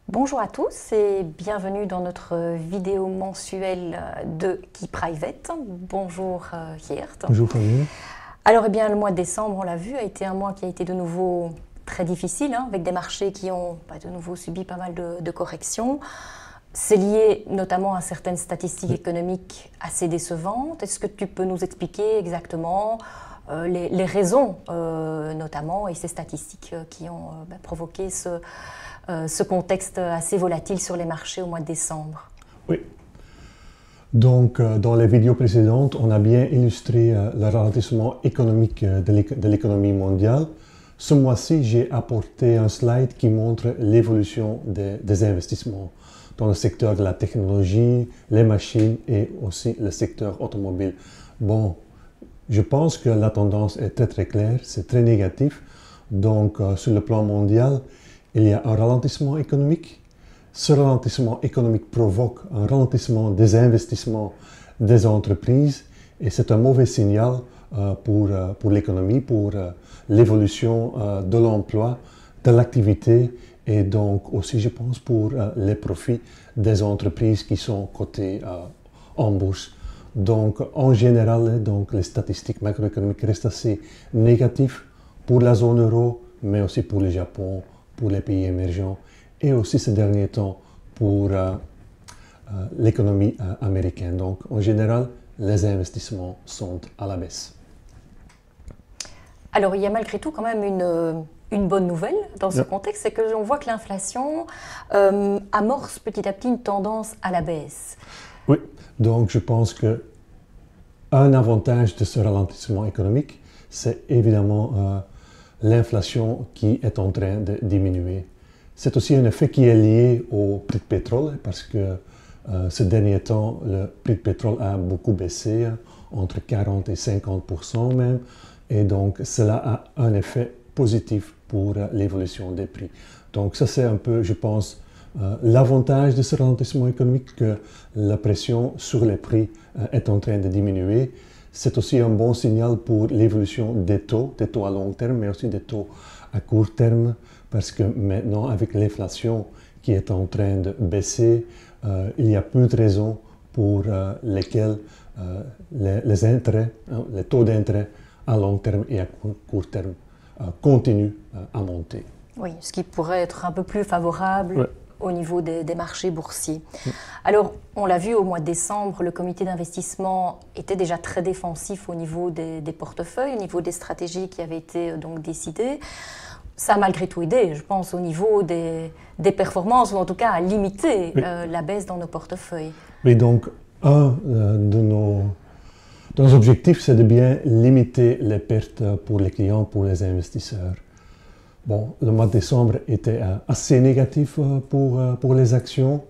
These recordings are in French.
Bonjour à tous et bienvenue dans notre vidéo mensuelle de Key Private. Bonjour Geert. Bonjour Fanny. Alors le mois de décembre, on l'a vu, a été un mois qui a été de nouveau très difficile, avec des marchés qui ont de nouveau subi pas mal de corrections. C'est lié notamment à certaines statistiques économiques assez décevantes. Est-ce que tu peux nous expliquer exactement les raisons notamment et ces statistiques qui ont provoqué ce contexte assez volatile sur les marchés au mois de décembre? Oui. Donc, dans les vidéos précédentes, on a bien illustré le ralentissement économique de l'économie mondiale. Ce mois-ci, j'ai apporté un slide qui montre l'évolution des investissements dans le secteur de la technologie, les machines et aussi le secteur automobile. Bon, je pense que la tendance est très claire, c'est très négatif. Donc, sur le plan mondial, il y a un ralentissement économique. Ce ralentissement économique provoque un ralentissement des investissements des entreprises et c'est un mauvais signal pour l'économie, pour l'évolution de l'emploi, de l'activité et donc aussi, je pense, pour les profits des entreprises qui sont cotées en bourse. Donc, en général, donc, les statistiques macroéconomiques restent assez négatives pour la zone euro, mais aussi pour le Japon, pour les pays émergents et aussi ces derniers temps pour l'économie américaine. Donc, en général, les investissements sont à la baisse. Alors, il y a malgré tout quand même une bonne nouvelle dans ce contexte, c'est que on voit que l'inflation amorce petit à petit une tendance à la baisse. Oui, donc je pense que un avantage de ce ralentissement économique, c'est évidemment l'inflation qui est en train de diminuer. C'est aussi un effet qui est lié au prix de pétrole parce que ces derniers temps, le prix de pétrole a beaucoup baissé, entre 40 et 50% même, et donc cela a un effet positif pour l'évolution des prix. Donc ça c'est un peu, je pense, l'avantage de ce ralentissement économique, que la pression sur les prix est en train de diminuer. C'est aussi un bon signal pour l'évolution des taux à long terme, mais aussi des taux à court terme, parce que maintenant, avec l'inflation qui est en train de baisser, il n'y a plus de raisons pour lesquelles les intérêts, les taux d'intérêt à long terme et à court terme continuent à monter. Oui, ce qui pourrait être un peu plus favorable. Ouais. Au niveau des marchés boursiers. Alors, on l'a vu au mois de décembre, le comité d'investissement était déjà très défensif au niveau des portefeuilles, au niveau des stratégies qui avaient été donc décidées. Ça a malgré tout aidé, je pense, au niveau des performances, ou en tout cas à limiter la baisse dans nos portefeuilles. Oui, donc un de nos objectifs, c'est de bien limiter les pertes pour les clients, pour les investisseurs. Bon, le mois de décembre était assez négatif pour les actions,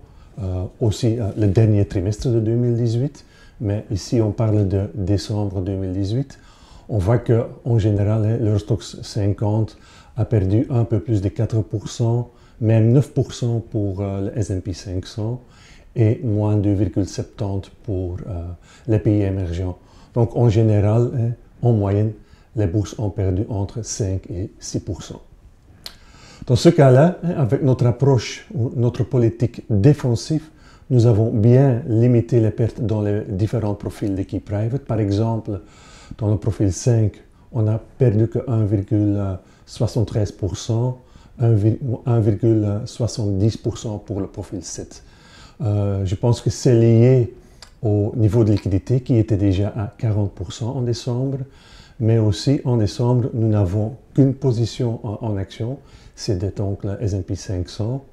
aussi le dernier trimestre de 2018, mais ici on parle de décembre 2018. On voit qu'en général, l'Eurostoxx 50 a perdu un peu plus de 4%, même 9% pour le S&P 500 et moins 2,70% pour les pays émergents. Donc en général, en moyenne, les bourses ont perdu entre 5 et 6%. Dans ce cas-là, avec notre approche, notre politique défensive, nous avons bien limité les pertes dans les différents profils de Key Private. Par exemple, dans le profil 5, on n'a perdu que 1,73%, 1,70% pour le profil 7. Je pense que c'est lié au niveau de liquidité qui était déjà à 40% en décembre. Mais aussi, en décembre, nous n'avons qu'une position en action, c'est donc le S&P 500.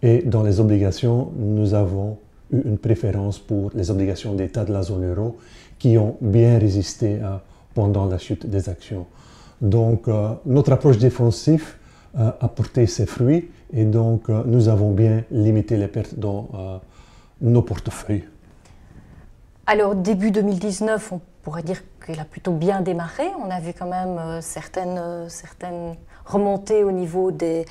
Et dans les obligations, nous avons eu une préférence pour les obligations d'État de la zone euro qui ont bien résisté pendant la chute des actions. Donc, notre approche défensive a porté ses fruits et donc nous avons bien limité les pertes dans nos portefeuilles. Alors, début 2019, on pourrait dire qu'il a plutôt bien démarré. On a vu quand même certaines remontées au niveau des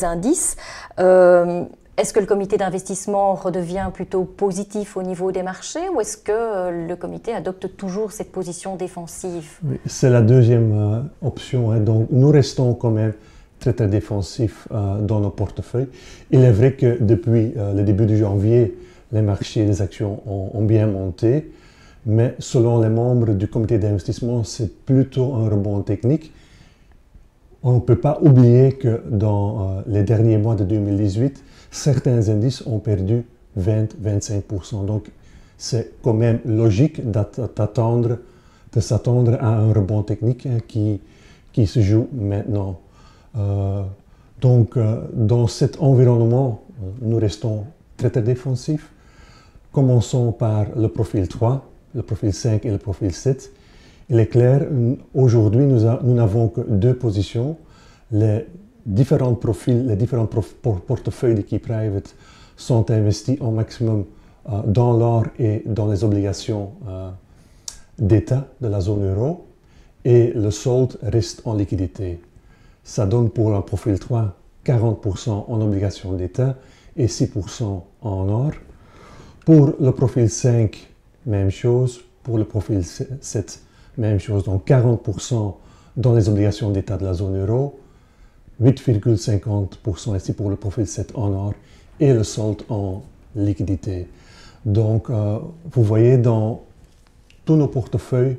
indices. Est-ce que le comité d'investissement redevient plutôt positif au niveau des marchés ou est-ce que le comité adopte toujours cette position défensive? Oui, c'est la deuxième option. Donc, nous restons quand même très défensifs dans nos portefeuilles. Il est vrai que depuis le début de janvier, les marchés des actions ont bien monté, mais selon les membres du comité d'investissement, c'est plutôt un rebond technique. On ne peut pas oublier que dans les derniers mois de 2018, certains indices ont perdu 20-25%. Donc, c'est quand même logique de s'attendre à un rebond technique qui se joue maintenant. Dans cet environnement, nous restons très défensifs. Commençons par le profil 3, le profil 5 et le profil 7. Il est clair, aujourd'hui, nous n'avons que deux positions. Les différents profils, les différents portefeuilles de Key Private sont investis au maximum dans l'or et dans les obligations d'État de la zone euro. Et le solde reste en liquidité. Ça donne pour un profil 3 40% en obligations d'État et 6% en or. Pour le profil 5, même chose. Pour le profil 7, même chose. Donc 40% dans les obligations d'État de la zone euro, 8,50% ici pour le profil 7 en or et le solde en liquidité. Donc vous voyez dans tous nos portefeuilles,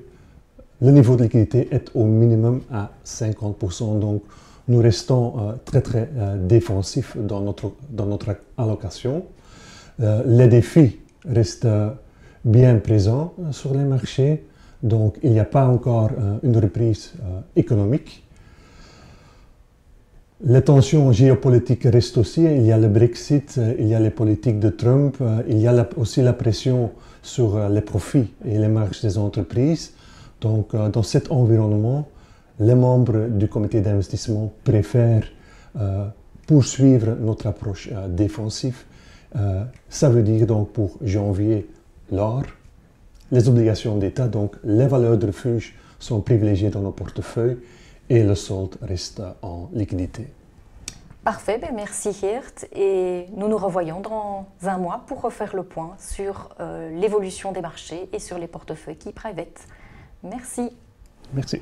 le niveau de liquidité est au minimum à 50%. Donc nous restons très défensifs dans notre allocation. Les défis restent bien présents sur les marchés. Donc il n'y a pas encore une reprise économique. Les tensions géopolitiques restent aussi. Il y a le Brexit, il y a les politiques de Trump, il y a aussi la pression sur les profits et les marges des entreprises. Donc dans cet environnement, les membres du comité d'investissement préfèrent poursuivre notre approche défensive. Ça veut dire donc pour janvier l'or, les obligations d'État, donc les valeurs de refuge sont privilégiées dans nos portefeuilles et le solde reste en liquidité. Parfait, merci Geert. Et nous nous revoyons dans un mois pour refaire le point sur l'évolution des marchés et sur les portefeuilles Key Private. Merci. Merci.